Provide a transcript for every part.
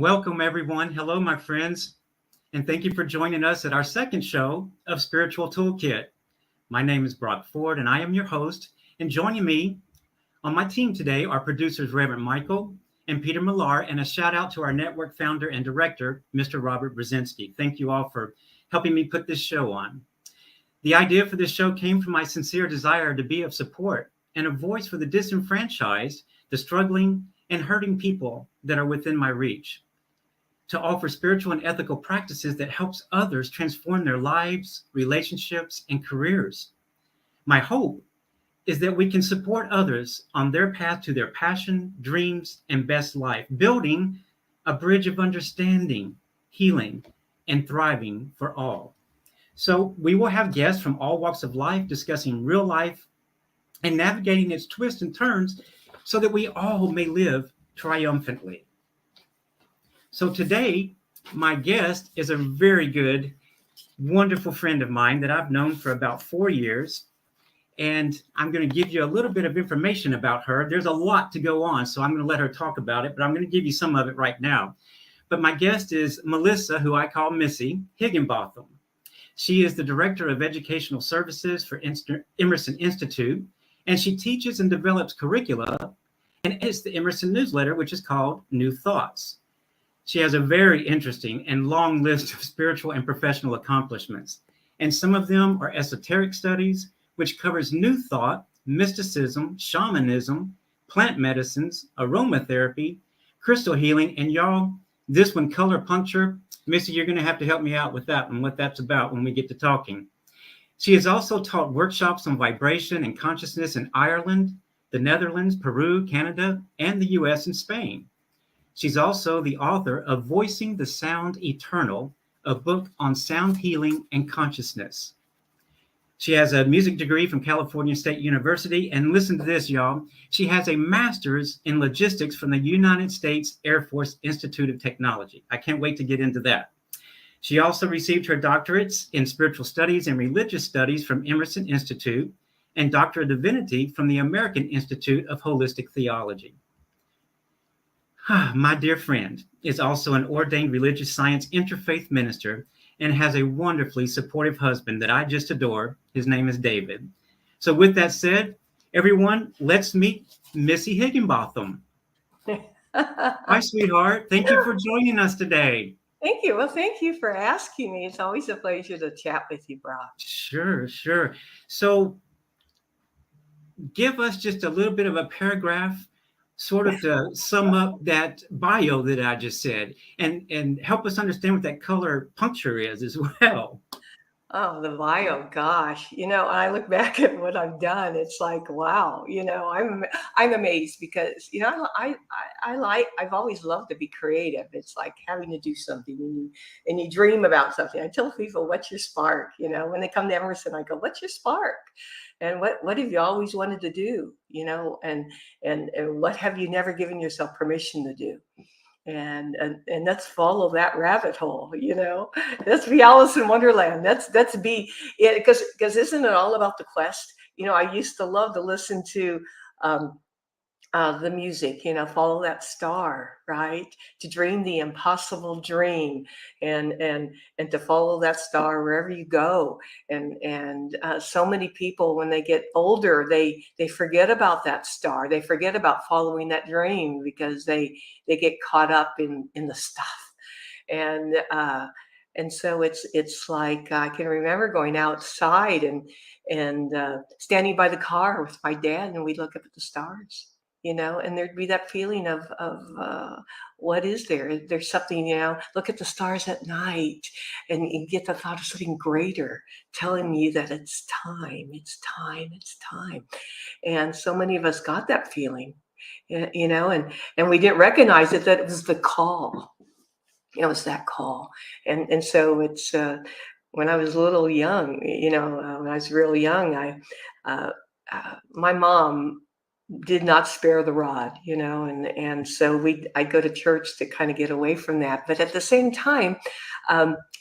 Welcome, everyone. Hello, my friends, and thank you for joining us at our second show of Spiritual Toolkit. My name is Brock Ford, and I am your host. And joining me on my team today are producers Reverend Michael and Peter Millar, and a shout out to our network founder and director, Mr. Robert Brzezinski. Thank you all for helping me put this show on. The idea for this show came from my sincere desire to be of support and a voice for the disenfranchised, the struggling, and hurting people that are within my reach, to offer spiritual and ethical practices that helps others transform their lives, relationships, and careers. My hope is that we can support others on their path to their passion, dreams, and best life, building a bridge of understanding, healing, and thriving for all. So we will have guests from all walks of life discussing real life and navigating its twists and turns so that we all may live triumphantly. So today, my guest is a very good, wonderful friend of mine that I've known for about 4 years. And I'm going to give you a little bit of information about her. There's a lot to go on, so I'm going to let her talk about it, but I'm going to give you some of it right now. But my guest is Melissa, who I call Missy Higginbotham. She is the Director of Educational Services for Emerson Institute, and she teaches and develops curricula and edits the Emerson newsletter, which is called New Thoughts. She has a very interesting and long list of spiritual and professional accomplishments, and some of them are esoteric studies, which covers new thought, mysticism, shamanism, plant medicines, aromatherapy, crystal healing, and y'all, this one, color puncture. Missy, you're going to have to help me out with that one, what that's about when we get to talking. She has also taught workshops on vibration and consciousness in Ireland, the Netherlands, Peru, Canada, and the US and Spain. She's also the author of Voicing the Sound Eternal, a book on sound healing and consciousness. She has a music degree from California State University, and listen to this, y'all. She has a master's in logistics from the United States Air Force Institute of Technology. I can't wait to get into that. She also received her doctorates in spiritual studies and religious studies from Emerson Institute and Doctor of Divinity from the American Institute of Holistic Theology. My dear friend is also an ordained religious science interfaith minister and has a wonderfully supportive husband that I just adore. His name is David. So with that said, everyone, let's meet Missy Higginbotham. Hi, sweetheart. Thank you for joining us today. Thank you. Well, thank you for asking me. It's always a pleasure to chat with you, Brock. Sure. So give us just a little bit of a paragraph, sort of to sum up that bio that I just said, and help us understand what that color puncture is as well. Oh, the bio, gosh. I look back at what I've done. It's like, wow. I'm amazed because I've always loved to be creative. It's like having to do something and you dream about something. I tell people, what's your spark? When they come to Emerson, I go, what's your spark? And what have you always wanted to do? And what have you never given yourself permission to do? And let's follow that rabbit hole. Let's be Alice in Wonderland. Let's be it, because isn't it all about the quest? I used to love to listen to the music, follow that star, right? To dream the impossible dream, and to follow that star wherever you go. And so many people, when they get older, they forget about that star. They forget about following that dream because they get caught up in the stuff. And so it's like I can remember going outside and standing by the car with my dad, and we'd look up at the stars. And there'd be that feeling of what is there? There's something, look at the stars at night, and you get the thought of something greater telling you that it's time, it's time, it's time. And so many of us got that feeling, and we didn't recognize it, that it was the call. It's that call. And so it's when I was a little young, when I was real young, my mom did not spare the rod, and so I'd go to church to kind of get away from that. But at the same time,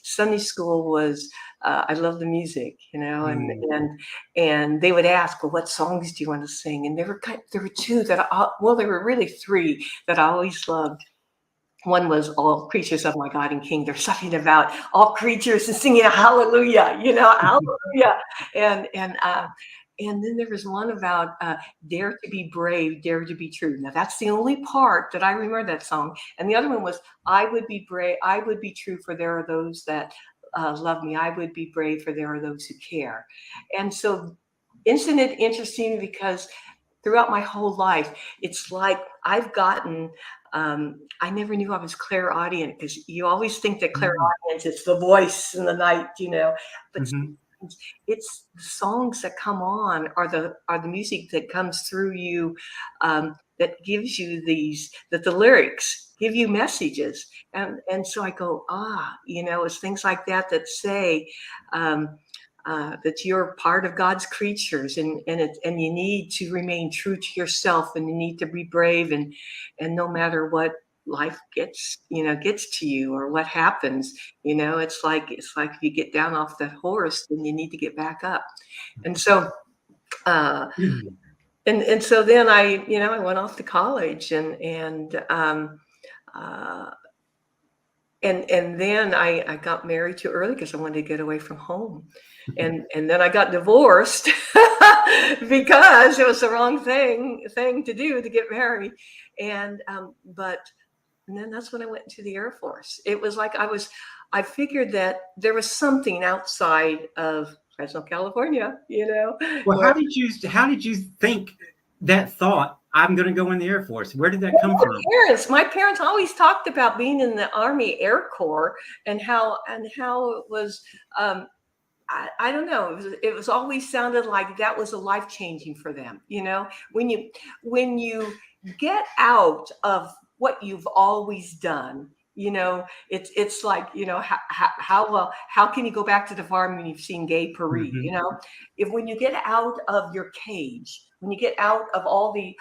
Sunday school was, I love the music, and they would ask, well, what songs do you want to sing? And there were two that, there were really three that I always loved. one was all creatures of my God and King. There's something about all creatures and singing a hallelujah, hallelujah. And and then there was one about dare to be brave, dare to be true. Now that's the only part that I remember that song. And the other one was I would be brave, I would be true, for there are those that love me. I would be brave, for there are those who care. And so, isn't it interesting, because throughout my whole life, it's like I've gotten, I never knew I was clairaudient, because you always think that clairaudience is the voice in the night, but Mm-hmm. it's the songs that come on, are the music that comes through you, that gives you that the lyrics give you messages. And so I go, it's things like that that say, that you're part of God's creatures, and you need to remain true to yourself, and you need to be brave, and no matter what life gets to you, or what happens, it's like if you get down off that horse, then you need to get back up. And so uh and so then I went off to college, uh and then I got married too early, because I wanted to get away from home. And then I got divorced because it was the wrong thing to do, to get married. But and then that's when I went into the Air Force. It was like I figured that there was something outside of Fresno, California, Well, where how did you think that thought, I'm going to go in the Air Force? Where did that come from? my parents always talked about being in the Army Air Corps, and how it was. I don't know. It was always sounded like that was a life changing for them. When you get out of what you've always done, it's like, how can you go back to the farm when you've seen gay Paris? Mm-hmm. If when you get out of your cage, when you get out of all the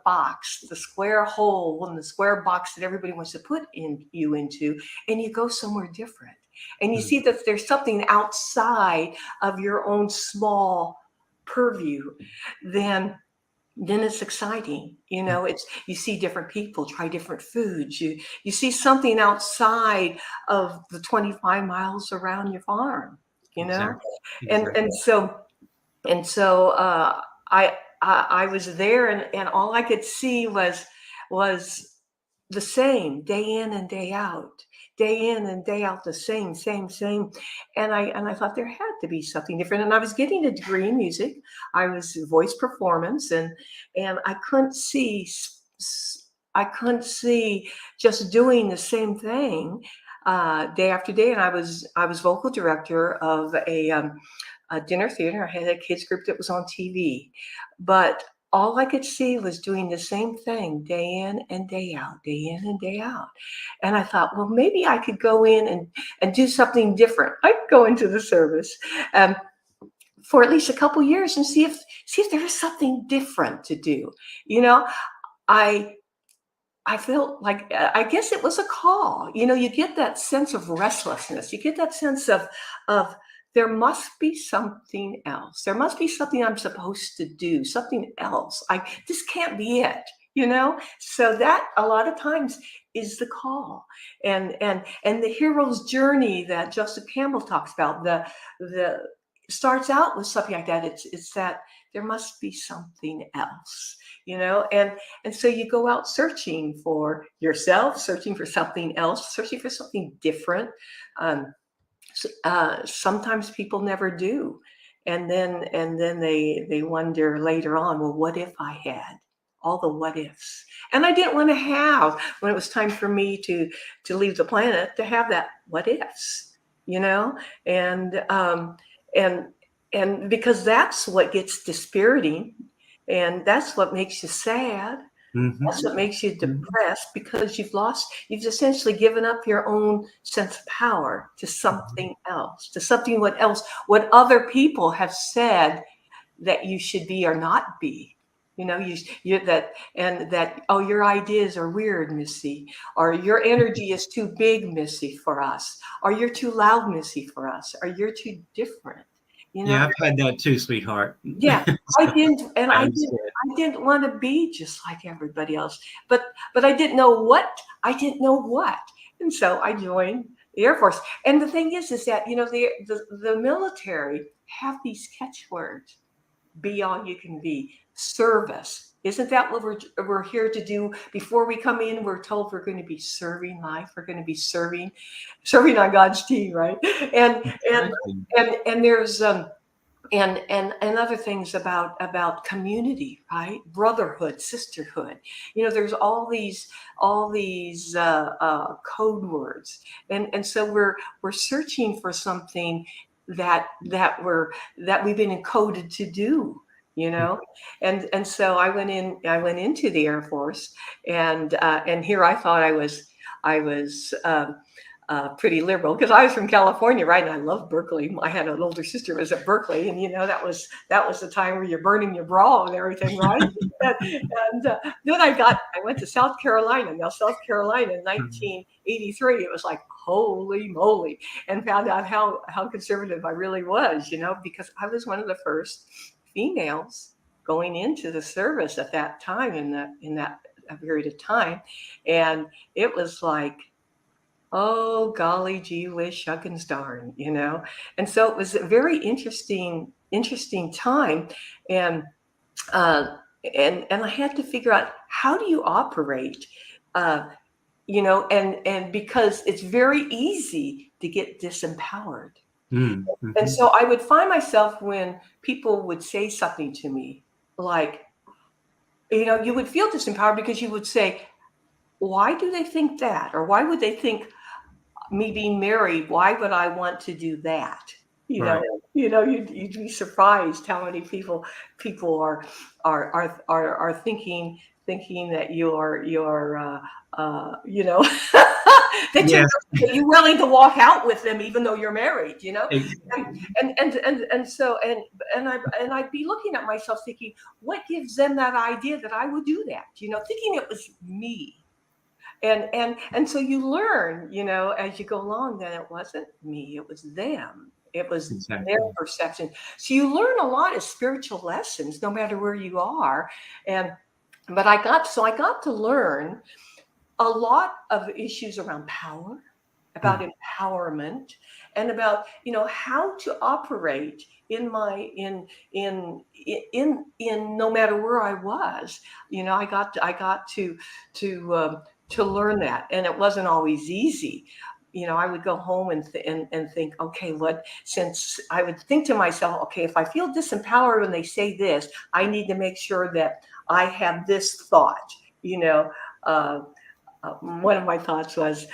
box, the square hole, and the square box that everybody wants to put you into, and you go somewhere different, and you see that there's something outside of your own small purview, then it's exciting. It's, you see different people try different foods. You see something outside of the 25 miles around your farm. You know, Exactly. and Exactly. I was there, and all I could see was the same, day in and day out, day in and day out, the same. And I thought there had to be something different. And I was getting a degree in music. I was voice performance, and I couldn't see just doing the same thing day after day. And I was vocal director of a dinner theater. I had a kids group that was on TV, but all I could see was doing the same thing day in and day out, day in and day out. And I thought, well, maybe I could go in and do something different. I could go into the service for at least a couple years and see if there was something different to do. I I felt like, I guess it was a call. You get that sense of restlessness. You get that sense of there must be something else. There must be something I'm supposed to do, something else. This can't be it. So that a lot of times is the call. And the hero's journey that Joseph Campbell talks about, the starts out with something like that. It's that there must be something else. And so you go out searching for yourself, searching for something else, searching for something different. Sometimes people never do, and then they wonder later on, well, what if I had all the what ifs? And I didn't want to have, when it was time for me to leave the planet, to have that what ifs, and and and because that's what gets dispiriting, and that's what makes you sad. Mm-hmm. That's what makes you depressed, because you've essentially given up your own sense of power to something else, what other people have said that you should be or not be. Oh, your ideas are weird, Missy, or your energy is too big, Missy, for us, or you're too loud, Missy, for us, or you're too different. Yeah, I've had that too, sweetheart. Yeah, I So didn't, and I I understand. didn't want to be just like everybody else, but I didn't know what I didn't know what. And so I joined the Air Force. And the thing is that, the military have these catchwords: be all you can be, service. Isn't that what we're here to do? Before we come in, we're told we're going to be serving life. We're going to be serving on God's team, right? And and Exactly. and there's and other things about community, right? Brotherhood, sisterhood. There's all these code words, and so we're searching for something that we've been encoded to do. And so I went into the Air Force, and here I thought I was pretty liberal, because I was from California, right? And I love Berkeley. I had an older sister who was at Berkeley, and that was the time where you're burning your bra and everything, right? and then I went to South Carolina. Now, South Carolina in 1983, it was like holy moly, and found out how conservative I really was, because I was one of the first females going into the service at that time, in that period of time, and it was like, oh, golly gee whiz shuckins darn, And so it was a very interesting time. And uh, and I had to figure out, how do you operate, and because it's very easy to get disempowered. And Mm-hmm. so I would find myself, when people would say something to me, like, you would feel disempowered, because you would say, why do they think that? Or why would they think, me being married, why would I want to do that? You know, Right. you'd be surprised how many people are thinking that you're that you're Yes. that you're willing to walk out with them even though you're married. Ex- And so I'd be looking at myself thinking, what gives them that idea that I would do that? Thinking it was me. And so you learn, as you go along, that it wasn't me, it was them. It was their Exactly. perception. So you learn a lot of spiritual lessons, no matter where you are. And but I got to learn a lot of issues around power, about Mm. empowerment, and about how to operate in no matter where I was. I got to learn that, and it wasn't always easy. I would go home and think, okay, since I would think to myself, okay, if I feel disempowered when they say this, I need to make sure that I have this thought. Uh, One of my thoughts was,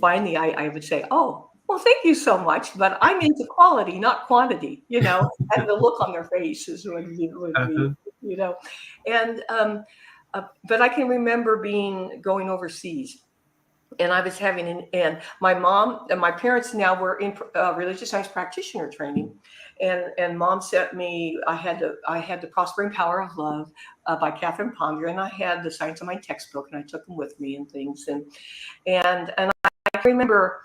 finally, I would say, oh, well, thank you so much, but I'm into quality, not quantity, and the look on their faces would be, Uh-huh. you know, and but I can remember going overseas, and I was and my mom and my parents now were in religious science practitioner training, and mom sent me. I had the Prospering Power of Love by Catherine Ponder, and I had the Science of Mind textbook, and I took them with me and things, and I remember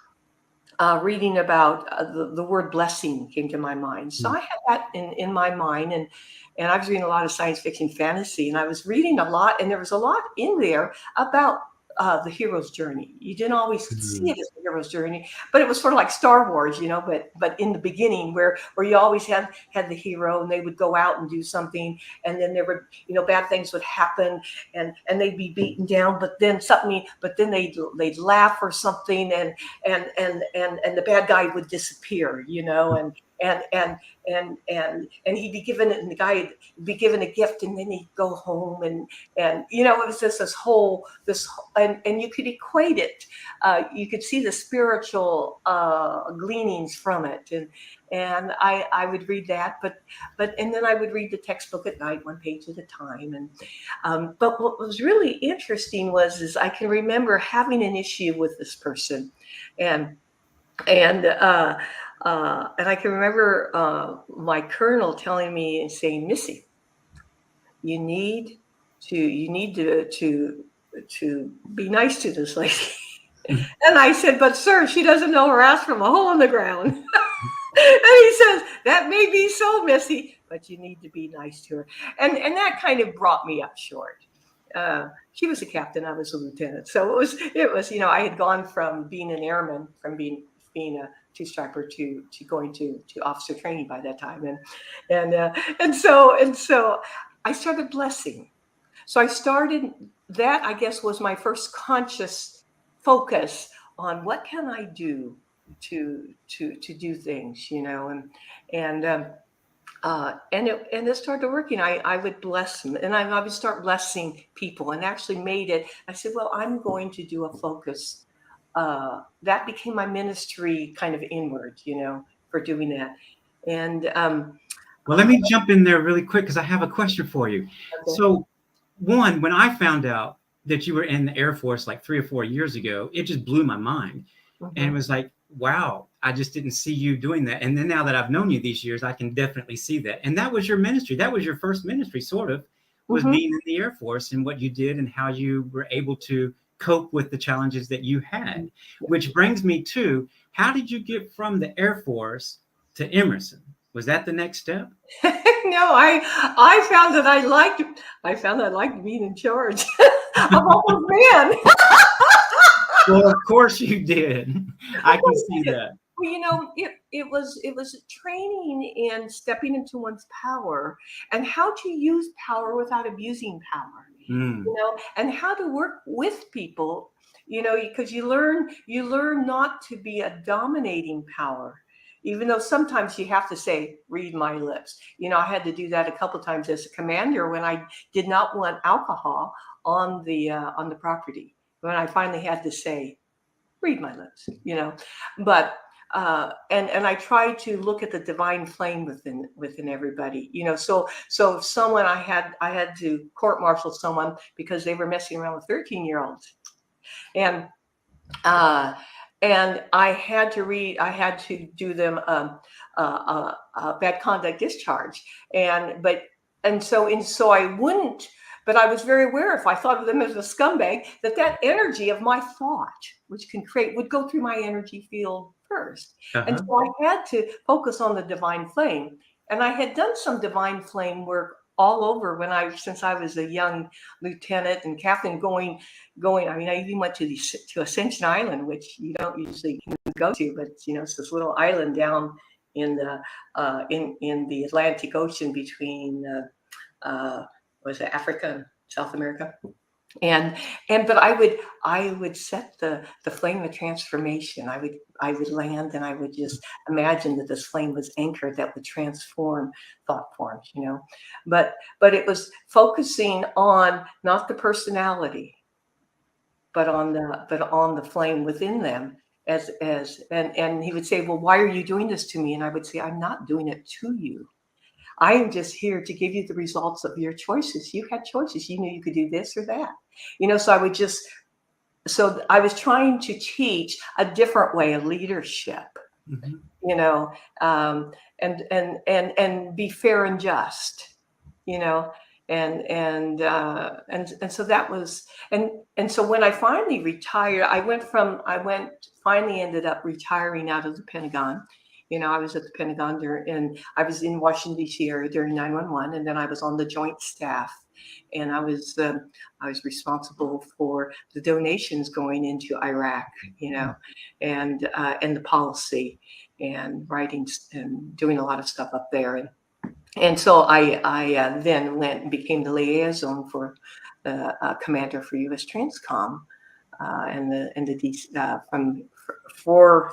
reading about the word blessing came to my mind. So Mm. I had that in my mind, and I was reading a lot of science fiction fantasy, and I was reading a lot, and there was a lot in there about the hero's journey. You didn't always see Mm. it as the hero's journey, but it was sort of like Star Wars, but in the beginning, where you always had the hero, and they would go out and do something, and then there would, bad things would happen, and they'd be beaten down, but then they'd laugh or something, and the bad guy would disappear, and he'd be given it, and the guy would be given a gift, and then he'd go home, and it was just and you could equate it. You could see the spiritual gleanings from it, and I would read that, and then I would read the textbook at night, one page at a time, but what was really interesting is I can remember having an issue with this person, and and I can remember my colonel telling me and saying, "Missy, you need to be nice to this lady." And I said, "But sir, she doesn't know her ass from a hole in the ground." And he says, "That may be so, Missy, but you need to be nice to her." And that kind of brought me up short. She was a captain, I was a lieutenant. So it was, I had gone from being an airman, from being a two-striper to going to officer training by that time. And so I started blessing. So I started, that I guess was my first conscious focus on what can I do to do things, and it started working. I would bless them, and I would start blessing people, and actually made it. I said, well, I'm going to do a focus. That became my ministry, kind of inward, for doing that. And Well, let me jump in there really quick because I have a question for you. okay. So, one, when I found out that you were in the Air Force like 3 or 4 years ago, it just blew my mind. And it Hmm. was like, wow, I just didn't see you doing that. And then now that I've known you these years, I can definitely see that. And that was your ministry. That was your first ministry, sort of, was Hmm. being in the Air Force and what you did and how you were able to cope with the challenges that you had. Which brings me to, how did you get from the Air Force to Emerson? Was that the next step? No, I found I liked being in charge of all those men. Well, of course you did. I can see that. Well, it was training in stepping into one's power, and how to use power without abusing power, Mm. and how to work with people, because you learn not to be a dominating power, even though sometimes you have to say, read my lips. I had to do that a couple times as a commander when I did not want alcohol on the property. When I finally had to say, read my lips. But and I try to look at the divine flame within everybody. So if someone, I had to court martial someone because they were messing around with 13-year-olds, and uh I had to do them a bad conduct discharge. And so I wouldn't, but I was very aware, if I thought of them as a scumbag, that energy of my thought, which can create, would go through my energy field first. And Uh-huh. so I had to focus on the divine flame. And I had done some divine flame work all over since I was a young lieutenant and captain, going. I mean, I even went to Ascension Island, which you don't usually go to, but it's this little island down in the Atlantic Ocean between was it Africa and South America. And but I would set the flame of transformation. I would land, and I would just imagine that this flame was anchored that would transform thought forms. But it was focusing on not the personality, but on the flame within them. And he would say, well, why are you doing this to me? And I would say, I'm not doing it to you. I am just here to give you the results of your choices. You had choices. You knew you could do this or that. So I was trying to teach a different way of leadership, Mhm. you know, um, and be fair and just, you know, and so that was. And so when I finally retired, finally ended up retiring out of the Pentagon. I was at the Pentagon and I was in Washington D.C. area during 9/11, and then I was on the Joint Staff, and I was responsible for the donations going into Iraq, and the policy, and writing and doing a lot of stuff up there. And so I then went and became the liaison for the commander for U.S. Transcom, and the DC,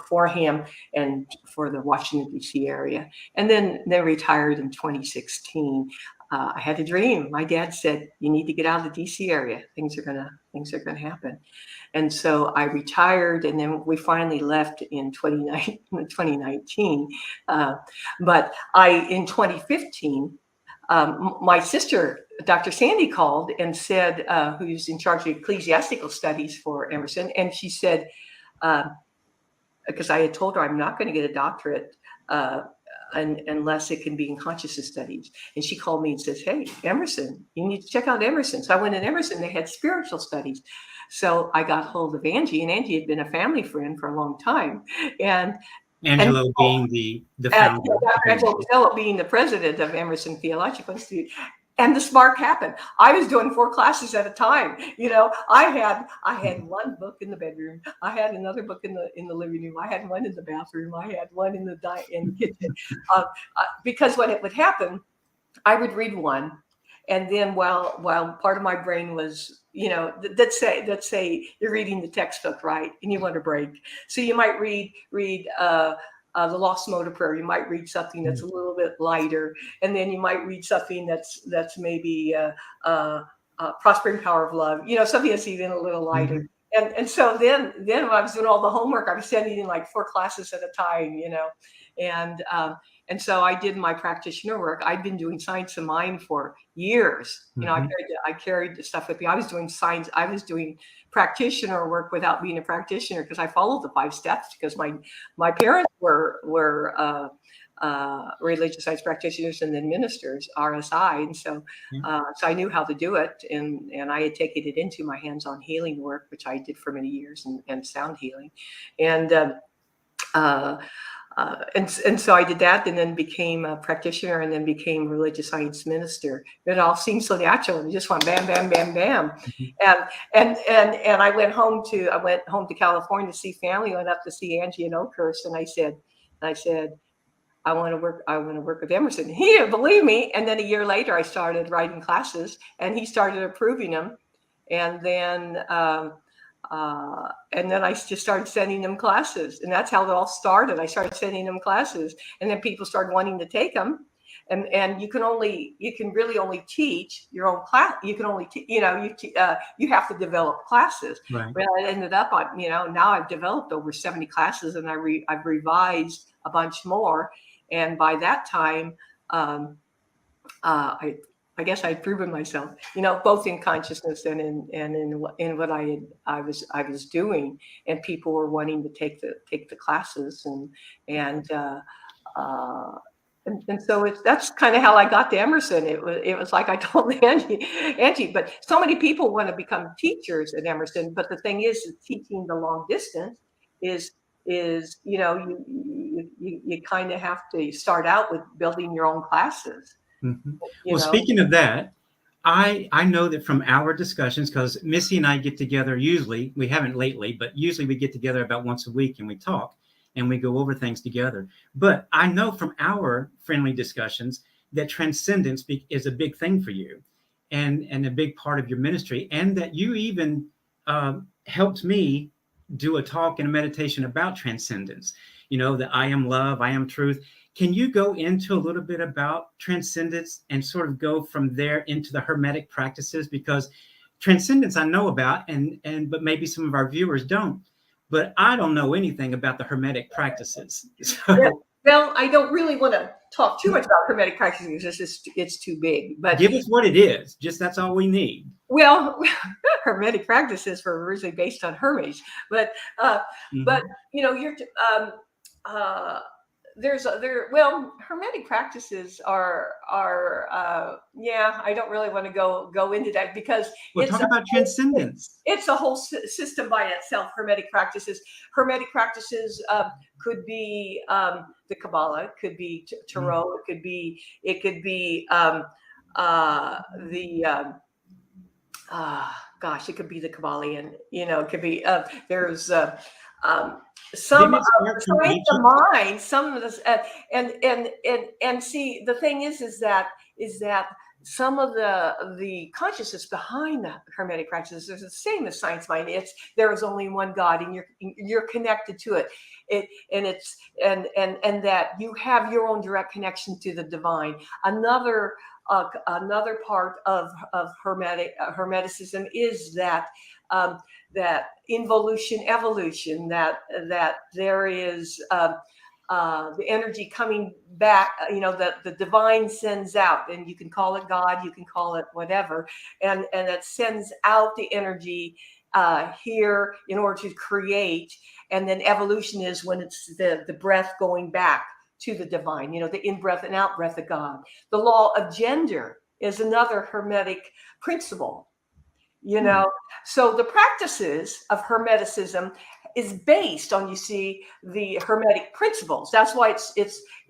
for him and for the Washington D.C. area, and then retired in 2016. I had a dream. My dad said, "You need to get out of the D.C. area. Things are gonna happen." And so I retired, and then we finally left in 2019. Uh, but in 2015, my sister, Dr. Sandy, called and said, who's in charge of ecclesiastical studies for Emerson, and she said, because I had told her I'm not going to get a doctorate unless it can be in consciousness studies. And she called me and says, "Hey, Emerson, you need to check out Emerson." So I went in Emerson. They had spiritual studies. So I got hold of Angie, and Angie had been a family friend for a long time. And Angelo being the Dr. founder of Angelo Emerson. Costello being the president of Emerson Theological Institute. And the spark happened. I was doing 4 classes at a time. I had one book in the bedroom. I had another book in the living room. I had one in the bathroom. I had one in in the kitchen. Because when it would happen, I would read one, and then while part of my brain was, let's say you're reading the textbook, right, and you want a break, so you might read the Lost Mode of Prayer. You might read something that's a little bit lighter, and then you might read something that's maybe Prospering Power of Love. Something that's even a little lighter. Mhm. And so then when I was doing all the homework, I was sending in like 4 classes at a time, and and so I did my practitioner work. I'd been doing Science of Mind for years. Mhm. I carried the stuff with me. I was doing science. I was doing practitioner work without being a practitioner because I followed the 5 steps because my parents were religious science practitioners and then ministers, RSI, and Yeah. so I knew how to do it, and I had taken it into my hands-on healing work, which I did for many years, and sound healing, and uh, and so I did that, and then became a practitioner, and then became religious science minister. It all seemed so natural, and it just went bam, bam, bam, bam, Mhm. and I went home to California to see family. Went up to see Angie and Oakhurst, and I said, I want to work with Emerson. He didn't believe me, and then a year later, I started writing classes, and he started approving them, and then. And then I just started sending them classes, and that's how it all started. I started sending them classes, and then people started wanting to take them. And you can really only teach your own class. You can only you have to develop classes. Right. Well, it ended up on now I've developed over 70 classes, and I've revised a bunch more. And by that time, um, I guess I'd proven myself, both in consciousness and in what I was doing, and people were wanting to take the classes, and uh, and so that's kind of how I got to Emerson. It was like I told Angie, but so many people want to become teachers at Emerson, but the thing is teaching the long distance is you kind of have to start out with building your own classes, Mhm. you Well, know. speaking of that, I know that from our discussions, because Missy and I get together usually, we haven't lately, but usually we get together about once a week and we talk and we go over things together. But I know from our friendly discussions that is a big thing for you, and a big part of your ministry, and that you even helped me do a talk and a meditation about transcendence. That I am love, I am truth. Can you go into a little bit about transcendence and sort of go from there into the hermetic practices? Because transcendence I know about, and but maybe some of our viewers don't. But I don't know anything about the hermetic practices. Yeah. So Well, I don't really want to talk too much about hermetic practices because it's too big. But give us what it is. Just that's all we need. well, hermetic practices were originally based on Hermes, but uh, but Mhm. you're uh, well, hermetic practices are yeah, I don't really want to go into that because Well, it's talk about transcendence. it's a whole system by itself. Hermetic practices could be the Kabbalah, it could be Mhm. Tarot, it could be the gosh, it could be the Kabbalion. It could be there's um, some Didn't of it start the from science of Egypt? mind, some of this, and see, the thing is that some of the consciousness behind the hermetic practices is the same as science mind. There is only one God, and you're connected to it. And that you have your own direct connection to the divine. Another part of hermeticism is that involution evolution, that there is the energy coming back, that the divine sends out, and you can call it God, you can call it whatever, and it sends out the energy here in order to create. And then evolution is when it's the breath going back to the divine, the in breath and out breath of God. The law of gender is another hermetic principle, you Hmm. know. So the practices of hermeticism is based on, you see, the hermetic principles. That's why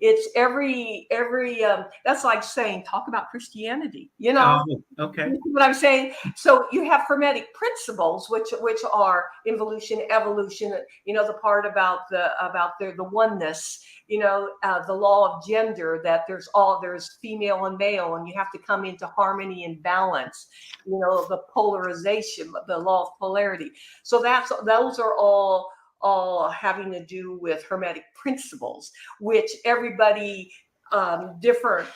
It's every that's like saying talk about Christianity, you know. Oh, okay. You see what I'm saying? So you have Hermetic principles, which are involution, evolution. You know, the part about the oneness. You know, the law of gender, that there's female and male, and you have to come into harmony and balance. You know, the polarization, the law of polarity. So those are all having to do with Hermetic principles, which everybody different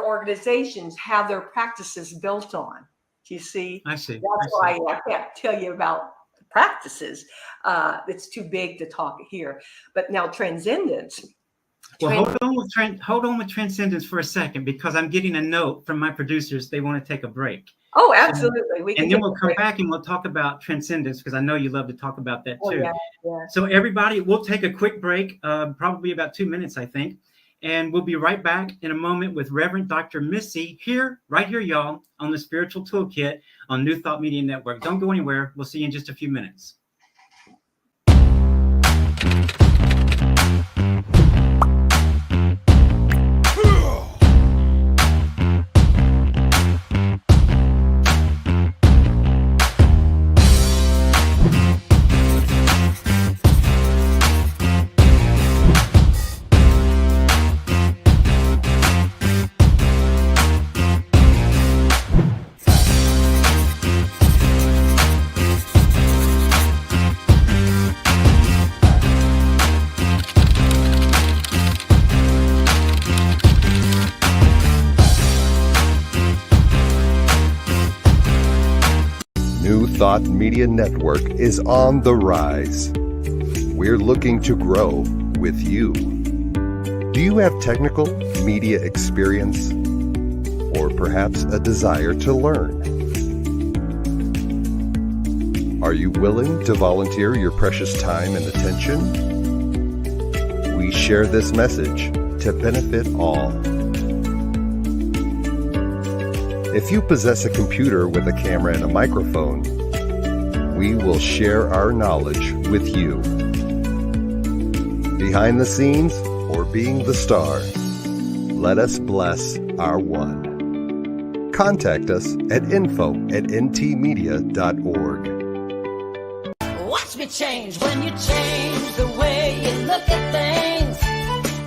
organizations have their practices built on. Do you see? I see. That's I see. why I can't tell you about the practices. It's too big to talk here. But now transcendence. Well, hold on with transcendence for a second, because I'm getting a note from my producers. They want to take a break. Oh, So, absolutely. We can and then take we'll a come break. back and we'll talk about transcendence, because I know you love to talk about that Oh, too. yeah, yeah. So everybody, we'll take a quick break, probably about 2 minutes, I think. And we'll be right back in a moment with Reverend Dr. Missy right here, y'all, on the Spiritual Toolkit on New Thought Media Network. Don't go anywhere. We'll see you in just a few minutes. New Thought Media Network is on the rise. We're looking to grow with you. Do you have technical media experience, or perhaps a desire to learn? Are you willing to volunteer your precious time and attention? We share this message to benefit all. If you possess a computer with a camera and a microphone, we will share our knowledge with you. Behind the scenes or being the star, let us bless our one. Contact us at info@ntmedia.org. Watch me change when you change the way you look at things.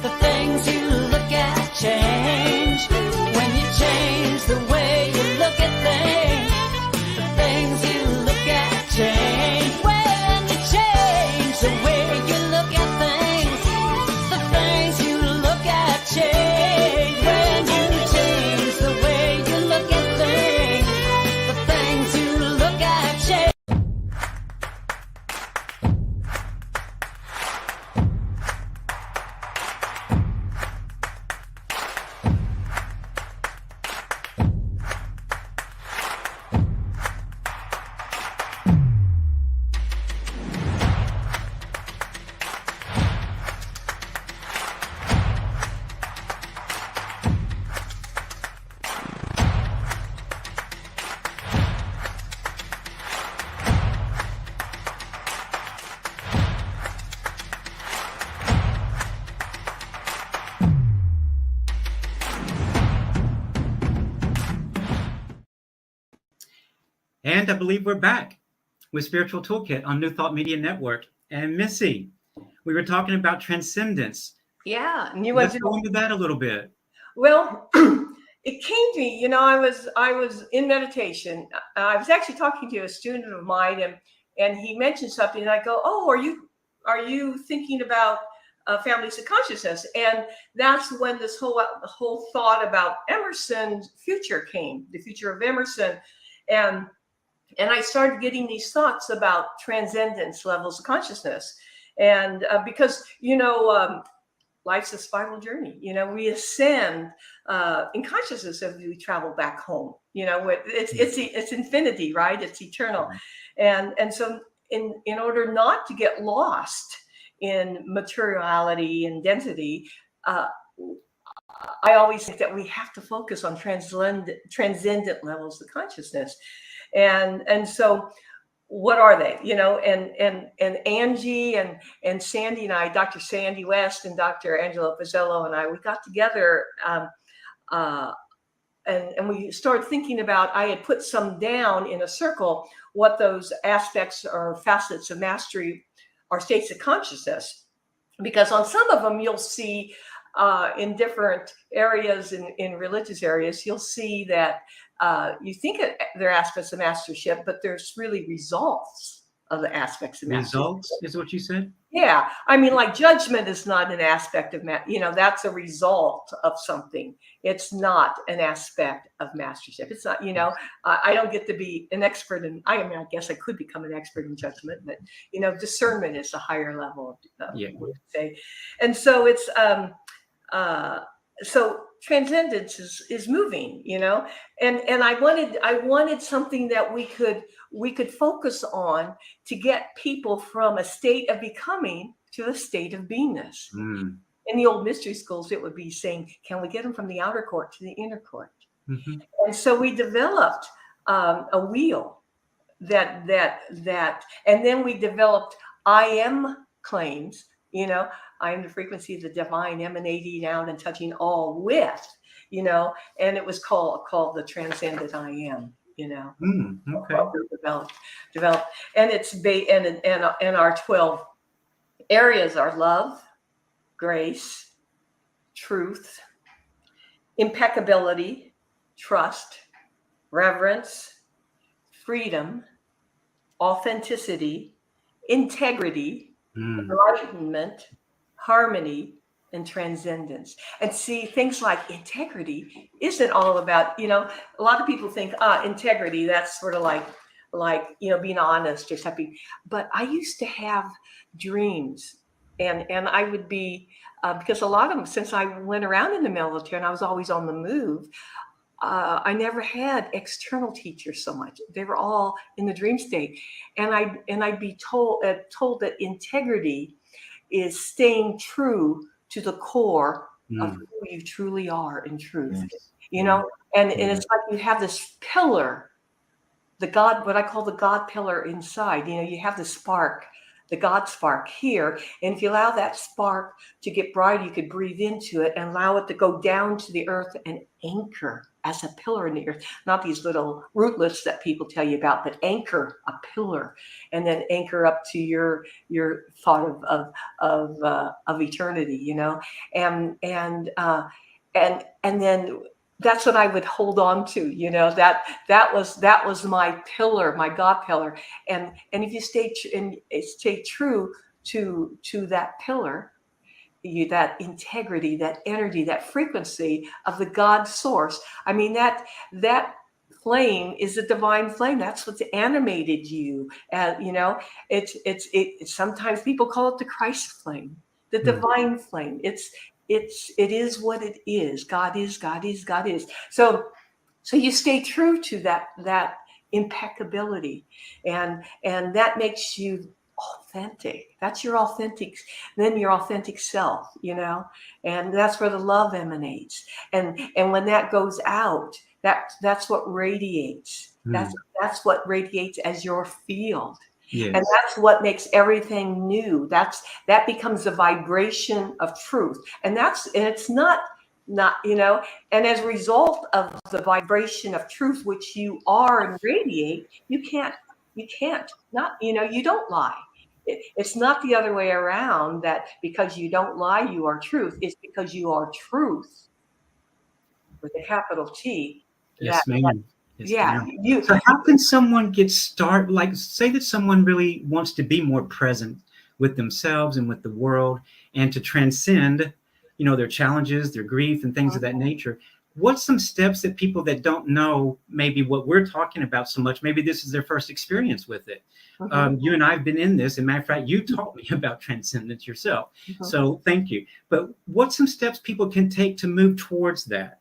The things you look at change. When you change the way you look at things, the things you look at change. When you change the way you look at things, the things you look at change. When you change the way you look at things, the things you look at change. And I believe we're back with Spiritual Toolkit on New Thought Media Network. And Missy, we were talking about transcendence. Yeah. And you went Let's go into that a little bit. Well, it came to me, you know, I was in meditation. I was actually talking to a student of mine, and he mentioned something, and I go, "Oh, are you thinking about families of consciousness?" And that's when this whole thought about Emerson's future came, the future of Emerson, and I started getting these thoughts about transcendence, levels of consciousness, and because life's a spiral journey. You know, we ascend in consciousness as we travel back home. You know, it's infinity, right? It's eternal, and so in order not to get lost in materiality and density, I always think that we have to focus on transcendent levels of consciousness, and so what are they? And Angie and Sandy and I, Dr. Sandy West and Dr. Angela Pizzello and I, we got together uh, and we started thinking about, I had put some down in a circle, what those aspects or facets of mastery are, states of consciousness. Because on some of them, you'll see in different areas, in religious areas, you'll see that you think they're aspects of mastership, but there's really results of the aspects of mastership. Results is what you said? Yeah. I mean, like judgment is not an aspect of, that's a result of something. It's not an aspect of mastership. It's not, I don't get to be an expert in, I guess I could become an expert in judgment, but, discernment is a higher level of Yeah. what to say. And so it's, so transcendence is moving, and I wanted something that we could focus on to get people from a state of becoming to a state of beingness. Mm. In the old mystery schools, it would be saying, can we get them from the outer court to the inner court? Mm-hmm. And so we developed a wheel that, and then we developed I am claims, I am the frequency of the divine emanating out and touching all with, and it was called the transcendent I am, Okay. Developed, and it's and our 12 areas are love, grace, truth, impeccability, trust, reverence, freedom, authenticity, integrity, enlightenment, harmony, and transcendence. And see, things like integrity isn't all about, a lot of people think, integrity, that's sort of like being honest or something. But I used to have dreams, and I would be, because a lot of them, since I went around in the military and I was always on the move, I never had external teachers so much. They were all in the dream state, and I'd be told that integrity is staying true to the core of who you truly are in truth. Yes. And it's like you have this pillar, what I call the God pillar inside. You have the spark, the God spark here. And if you allow that spark to get bright, you could breathe into it and allow it to go down to the earth and anchor as a pillar in the earth, not these little rootlets that people tell you about, but anchor a pillar, and then anchor up to your thought of eternity, and then that's what I would hold on to, that was my pillar, my God pillar, and if you stay true to that pillar, that integrity, that energy, that frequency of the God source. I mean, that flame is a divine flame. That's what's animated you. It's sometimes people call it the Christ flame, the divine flame. It is what it is. God is, God is, God is. So you stay true to that impeccability, and that makes you authentic. That's your authentic self, and that's where the love emanates. And when that goes out, that's what radiates. That's what radiates as your field. Yes. And that's what makes everything new. That becomes the vibration of truth. And it's not, and as a result of the vibration of truth, which you are and radiate, you don't lie. It's not the other way around, that because you don't lie, you are truth. It's because you are truth with a capital T. Yes, ma'am. So how can someone get started? Like, say that someone really wants to be more present with themselves and with the world, and to transcend, their challenges, their grief, and things of that nature. What's some steps that people that don't know maybe what we're talking about so much, maybe this is their first experience with it. You and I have been in this, and matter of fact, you taught me about transcendence yourself. So thank you. But what's some steps people can take to move towards that?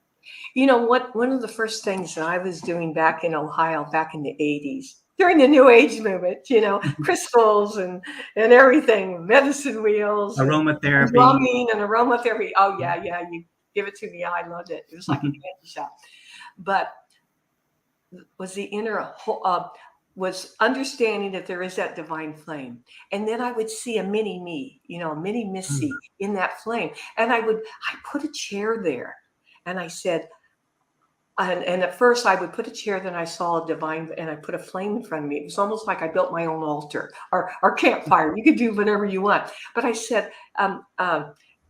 One of the first things that I was doing back in Ohio, back in the 80s, during the New Age movement, crystals and everything, medicine wheels, aromatherapy, drumming and aromatherapy. Oh yeah, you give it to me. I loved it. It was like a candy shop. But was the inner was understanding that there is that divine flame. And then I would see a mini me, a mini Missy in that flame. And I put a chair there. And I said, and at first I would put a chair, then I saw a divine, and I put a flame in front of me. It was almost like I built my own altar or campfire. You could do whatever you want. But I said, and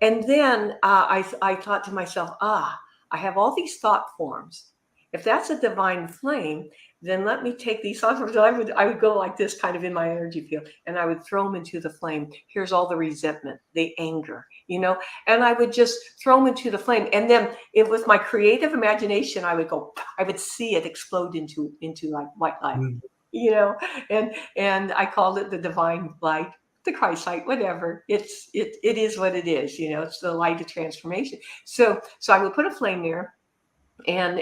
then I thought to myself, I have all these thought forms. If that's a divine flame, then let me take these thought forms. I would go like this kind of in my energy field, and I would throw them into the flame. Here's all the resentment, the anger, and I would just throw them into the flame. And then with my creative imagination, I would see it explode into like white light, and I called it the divine light, the Christ light, whatever. It is what it is, it's the light of transformation. So I would put a flame there and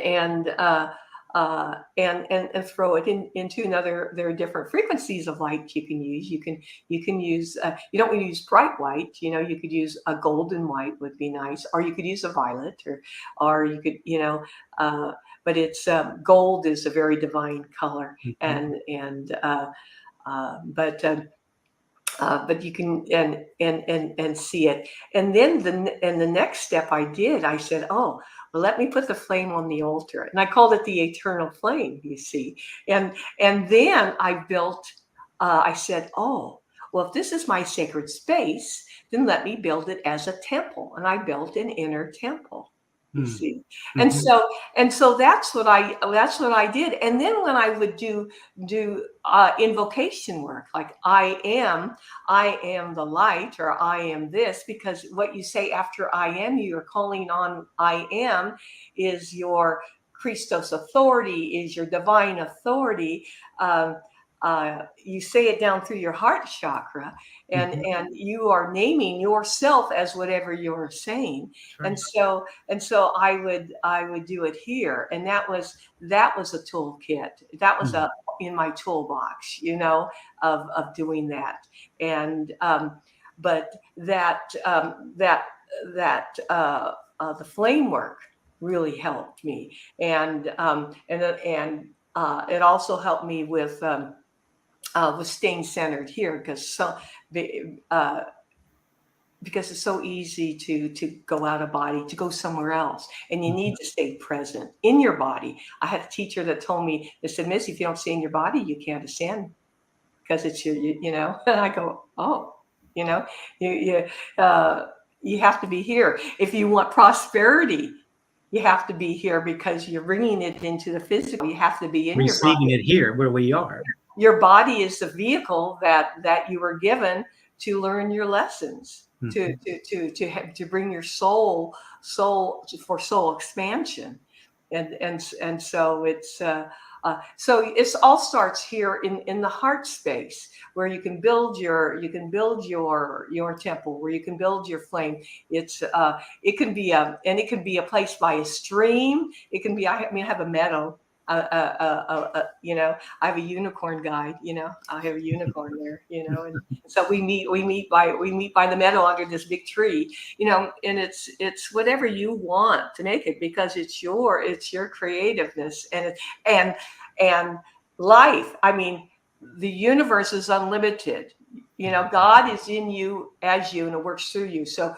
throw it into another. There are different frequencies of light you can use. You can use, you don't want to use bright white, you could use a golden white would be nice, or you could use a violet, or you could, but it's gold is a very divine color. But you can and see it. And then the next step I said, well, let me put the flame on the altar. And I called it the eternal flame, you see. And then I built, I said, well, if this is my sacred space, then let me build it as a temple. And I built an inner temple. You see, and so that's what I did. And then when I would do invocation work, like I am the light, or I am this, because what you say after I am, you are calling on I am is your Christos authority, is your divine authority. You say it down through your heart chakra, and you are naming yourself as whatever you're saying. Right. And so I would do it here, and that was a toolkit. That was in my toolbox, of doing that. And but the flame work really helped me, and it also helped me with staying centered here, because it's so easy to go out of body, to go somewhere else, and you need to stay present in your body. I had a teacher that told me, they said, Missy, if you don't stay in your body, you can't ascend, because it's your, And I go, you have to be here. If you want prosperity, you have to be here, because you're bringing it into the physical. You have to be in your body. Receiving it here where we are. Your body is the vehicle that you were given to learn your lessons, to bring your soul for soul expansion, and so it's all starts here in the heart space, where you can build your temple, where you can build your flame. It can be a place by a stream. It can be, I have a meadow. I have a unicorn guide, I have a unicorn there, and so we meet by the meadow under this big tree, and it's whatever you want to make it, because it's your creativeness and life. I mean, the universe is unlimited. God is in you as you, and it works through you. So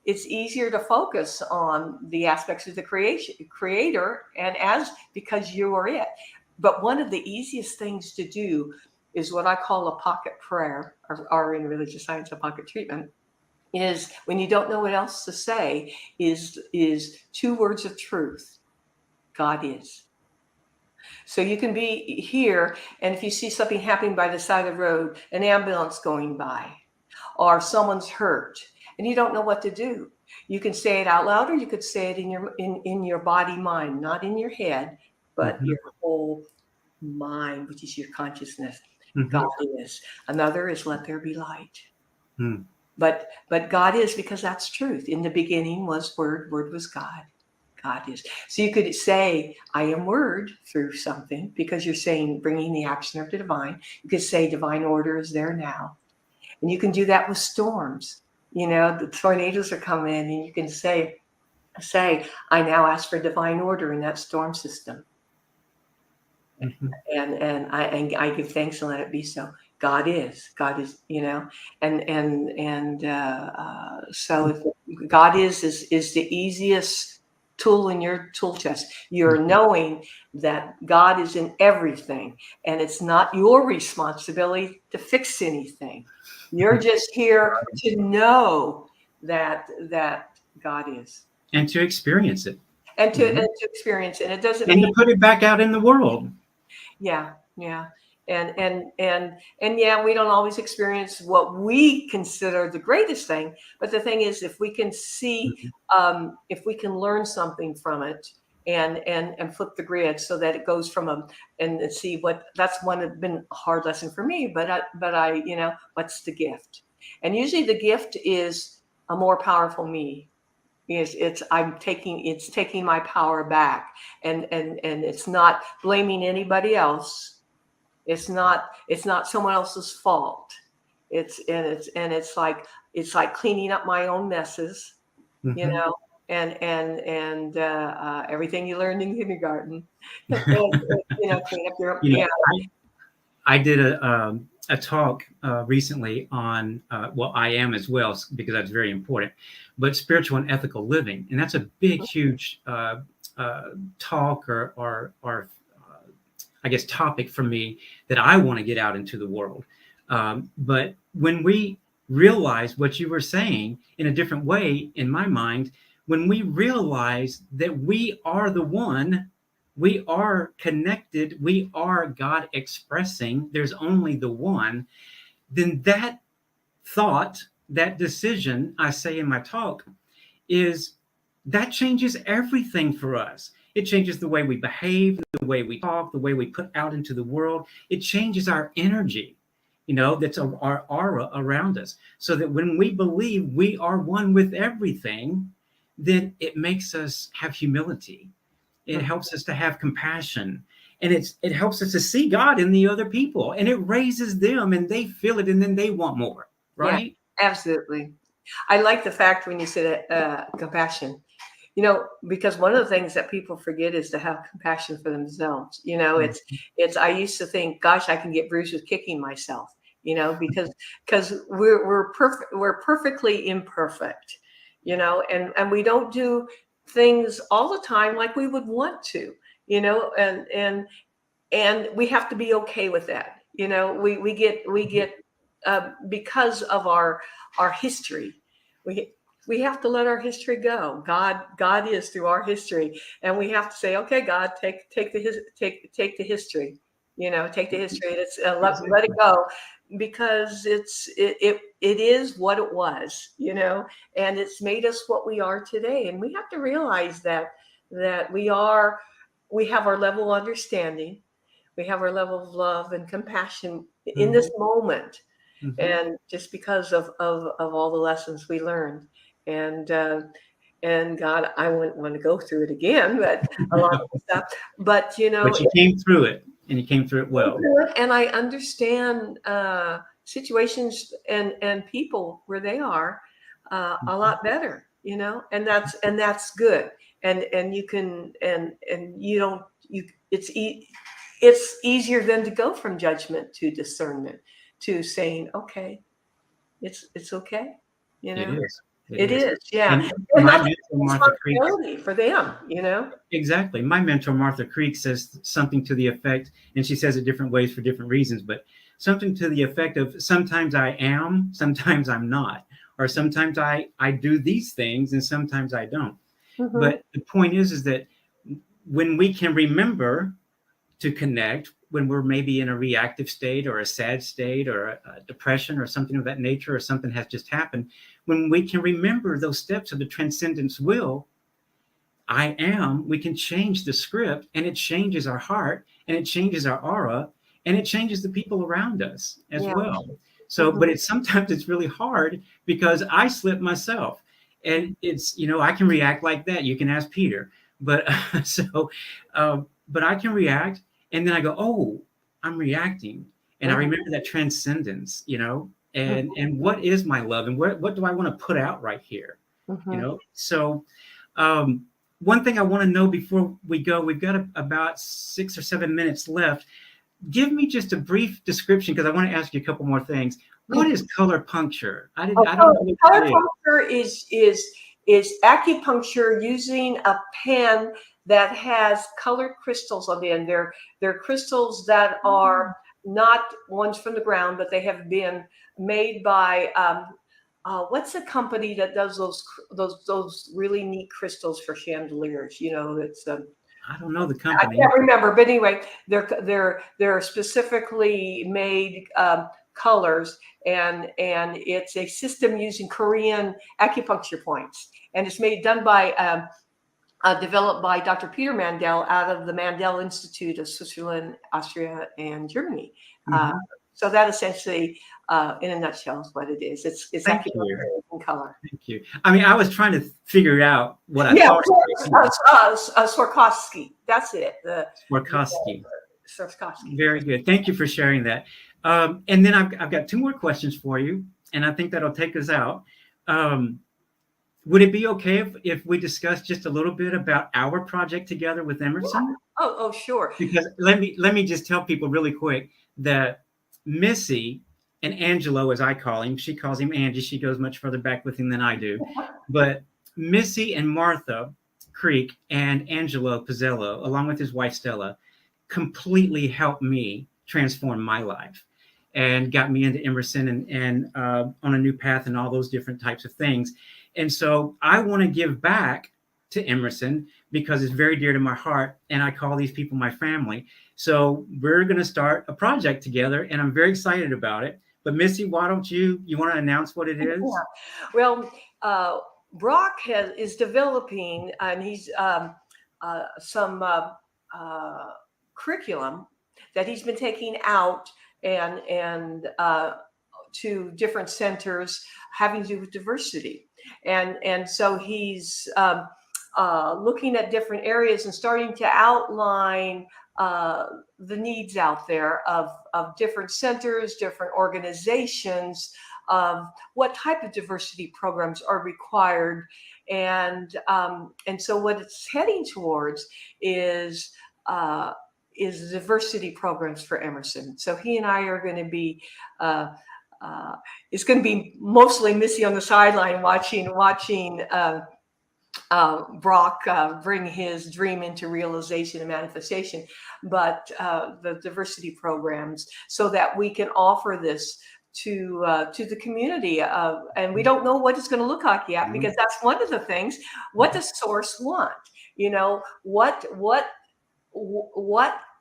it's easier to focus on the aspects of the creator, and because you are it. But one of the easiest things to do is what I call a pocket prayer, or in religious science, a pocket treatment, is when you don't know what else to say, is 2 words of truth. God is. So you can be here, and if you see something happening by the side of the road, an ambulance going by, or someone's hurt, and you don't know what to do, you can say it out loud, or you could say it in your body mind, not in your head, but your whole mind, which is your consciousness. God is. Another is let there be light. But God is, because that's truth. In the beginning was Word, Word was God. God is. So you could say, I am Word, through something, because you're saying, bringing the action of the divine. You could say divine order is there now. And you can do that with storms. The tornadoes are coming in, and you can say, I now ask for divine order in that storm system. Mhm. And I give thanks and let it be so. God is, so if God is the easiest tool in your tool chest. You're knowing that God is in everything, and it's not your responsibility to fix anything. You're just here to know that God is, And to experience it. and to Mhm. and to experience it. It doesn't And to mean put it back out in the world. yeah. And yeah, we don't always experience what we consider the greatest thing, but the thing is, if we can see, Mhm. if we can learn something from it, and flip the grid so that it goes from and see what that's one that's been a hard lesson for me, but I what's the gift? And usually the gift is a more powerful me. It's taking my power back, and it's not blaming anybody else. It's not someone else's fault. It's like cleaning up my own messes, you Mhm. know, and everything you learned in kindergarten, and clean up your You know, yeah. I did a talk recently on, well, I am as well, because that's very important, but spiritual and ethical living. And that's a big, huge talk or I guess, topic for me that I want to get out into the world. But when we realize what you were saying in a different way, in my mind, when we realize that we are the one, we are connected, we are God expressing, there's only the one, then that thought, that decision, I say in my talk, is that changes everything for us. It changes the way we behave, the way we talk, the way we put out into the world. It changes our energy, that's our aura around us. So that when we believe we are one with everything, then it makes us have humility. It helps us to have compassion. And it helps us to see God in the other people. And it raises them and they feel it and then they want more, Yeah, right? absolutely. I like the fact when you said compassion, because one of the things that people forget is to have compassion for themselves. I used to think, gosh, I can get bruised with kicking myself, because we're perfectly imperfect, and we don't do things all the time like we would want to, and we have to be okay with that. We get because of our history. We have to let our history go. God is through our history, and we have to say, okay, God, take the history. Take the history. It's let it go, because it is what it was. And it's made us what we are today. And we have to realize that we have our level of understanding, we have our level of love and compassion in this moment, Mhm. and just because of all the lessons we learned. And God, I wouldn't want to go through it again, but a lot of stuff. But But you came through it, and you came through it well. and I understand situations and people where they are a lot better, and that's good. And you can and you don't you it's easier than to go from judgment to discernment, to saying, okay, it's okay, you It know. is. It It is. is, yeah. And And my not mentor, taking Martha Creek, responsibility for them. exactly. My mentor, Martha Creek, says something to the effect, and she says it different ways for different reasons, but something to the effect of, sometimes I am, sometimes I'm not, or sometimes I do these things and sometimes I don't. Hmm. But the point is that when we can remember to connect, when we're maybe in a reactive state or a sad state or a depression or something of that nature, or something has just happened, when we can remember those steps of the transcendence will, I am, we can change the script, and it changes our heart, and it changes our aura, and it changes the people around us as Yeah. well. So, but Hmm. it's sometimes it's really hard because I slip myself, and it's, I can react like that. You can ask Peter, but but I can react, and then I go, oh, I'm reacting, and I Hmm. remember that transcendence, and what is my love, and what do I want to put out right here, Hmm. so. Um, one thing I want to know before we go, we've got about 6 or 7 minutes left. Give me just a brief description, because I want to ask you a couple more things. What is color puncture? I don't know what Color that is. puncture is acupuncture using a pen that has colored crystals on the end. They're crystals that are not ones from the ground, but they have been made by what's the company that does those really neat crystals for chandeliers? You know, it's I don't know the I company. can't remember, but anyway, they're specifically made colors, and it's a system using Korean acupuncture points, and it's done by developed by Dr. Peter Mandel out of the Mandel Institute of Switzerland, Austria, and Germany. Mhm. So that essentially, in a nutshell, is what it is. It's Thank you. acupuncture in color. Thank you. I mean, I was trying to figure out what I Yeah, thought. Swarovski. That's it. Swarovski. Swarovski. Very good. Thank you for sharing that. And then I've got 2 more questions for you, and I think that'll take us out. Would it be okay if we discuss just a little bit about our project together with Emerson? Yeah. Oh, sure. Because let me just tell people really quick that Missy and Angelo, as I call him, she calls him Angie. She goes much further back with him than I do. But Missy and Martha Creek and Angelo Pizzello, along with his wife Stella, completely helped me transform my life and got me into Emerson and on a new path and all those different types of things. And so I want to give back to Emerson because it's very dear to my heart, and I call these people my family. So we're going to start a project together, and I'm very excited about it. But Missy, why don't you want to announce what it is? Yeah. Well, Brock is developing, and he's some curriculum that he's been taking out and to different centers having to do with diversity, and so he's looking at different areas and starting to outline the needs out there of different centers, different organizations, of what type of diversity programs are required, and so what it's heading towards is diversity programs for Emerson. So he and I are going to be. It's going to be mostly Missy on the sideline watching Brock bring his dream into realization and manifestation, but the diversity programs, so that we can offer this to the community. And we don't know what it's going to look like yet, because that's one of the things. What does Source want? You know, what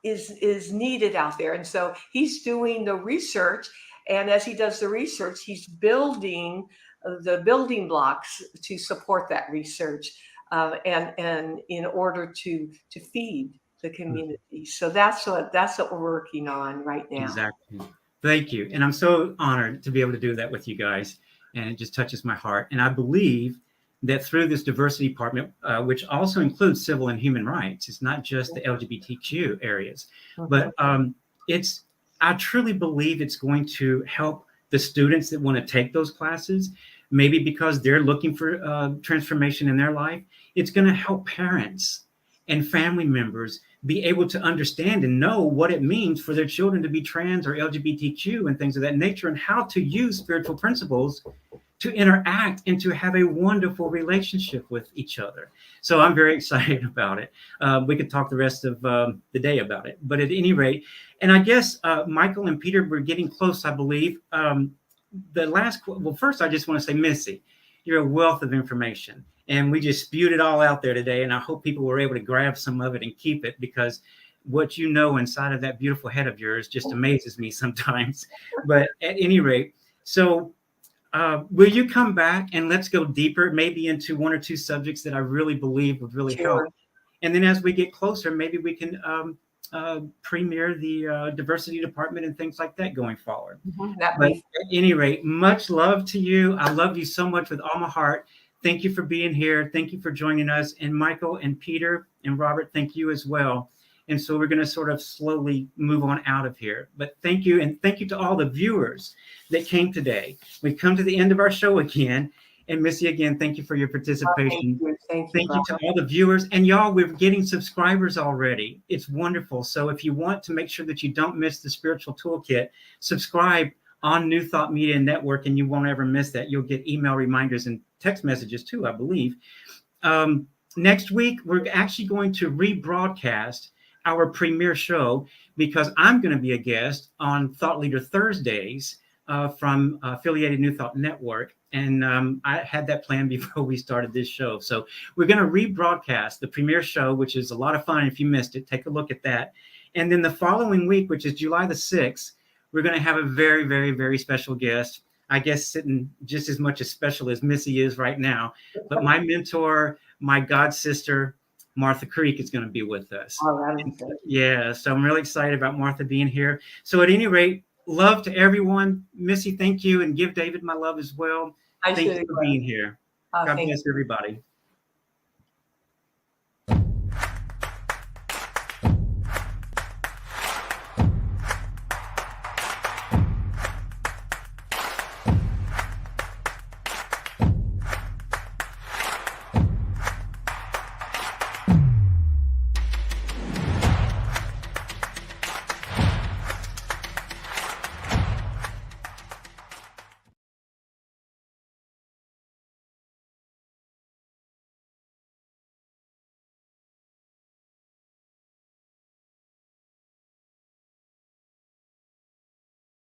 is needed out there? And so he's doing the research. And as he does the research, he's building the building blocks to support that research, and in order to feed the community. So that's what we're working on right now. Exactly. Thank you. And I'm so honored to be able to do that with you guys. And it just touches my heart. And I believe that through this diversity department, which also includes civil and human rights, it's not just the LGBTQ areas, but I truly believe it's going to help the students that want to take those classes, maybe because they're looking for transformation in their life. It's going to help parents and family members be able to understand and know what it means for their children to be trans or LGBTQ and things of that nature, and how to use spiritual principles to interact and to have a wonderful relationship with each other. So I'm very excited about it. We could talk the rest of the day about it, but at any rate, and I guess Michael and Peter, we're getting close, I believe. First, I just want to say, Missy, you're a wealth of information, and we just spewed it all out there today, and I hope people were able to grab some of it and keep it, because what you know inside of that beautiful head of yours just amazes me sometimes. But at any rate, so will you come back and let's go deeper, maybe into 1 or 2 subjects that I really believe would really help. And then as we get closer, maybe we can premiere the diversity department and things like that going forward. But at any rate, much love to you. I love you so much with all my heart. Thank you for being here. Thank you for joining us. And Michael and Peter and Robert, thank you as well. And so we're going to sort of slowly move on out of here. But thank you. And thank you to all the viewers that came today. We've come to the end of our show again. And Missy, again, thank you for your participation. Thank you, Thank you Bob. to all the viewers. And y'all, we're getting subscribers already. It's wonderful. So if you want to make sure that you don't miss the Spiritual Toolkit, subscribe on New Thought Media Network, and you won't ever miss that. You'll get email reminders and text messages too, I believe. Next week, we're actually going to rebroadcast our premiere show because I'm going to be a guest on Thought Leader Thursdays from affiliated New Thought Network. And I had that planned before we started this show. So we're going to rebroadcast the premiere show, which is a lot of fun. If you missed it, take a look at that. And then the following week, which is July the 6th, we're going to have a very, very, very special guest. I guess sitting just as much as special as Missy is right now. But my mentor, my god sister, Martha Creek, is going to be with us. Oh, yeah, so I'm really excited about Martha being here. So at any rate, love to everyone. Missy, thank you, and give David my love as well. Thank you for being here. God bless everybody.